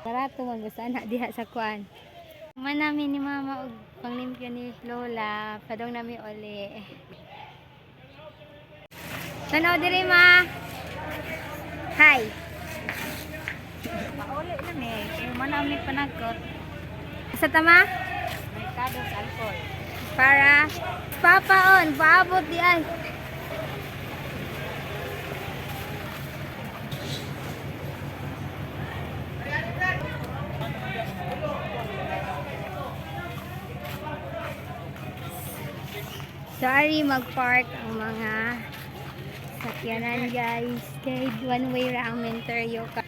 Barato man basta na diha sa kuan. Man namin ni mama og panglimpyo ni Lola, padong nami uli. Tanaw diri ma. Hi. Pauli na ni, kaya manami panagkot. Sa tama May kadong sa alcohol. para papaon, paabot di ay. Sorry mag-park ang mga sakyanan guys. Kay one way ra ang Menteryo ka.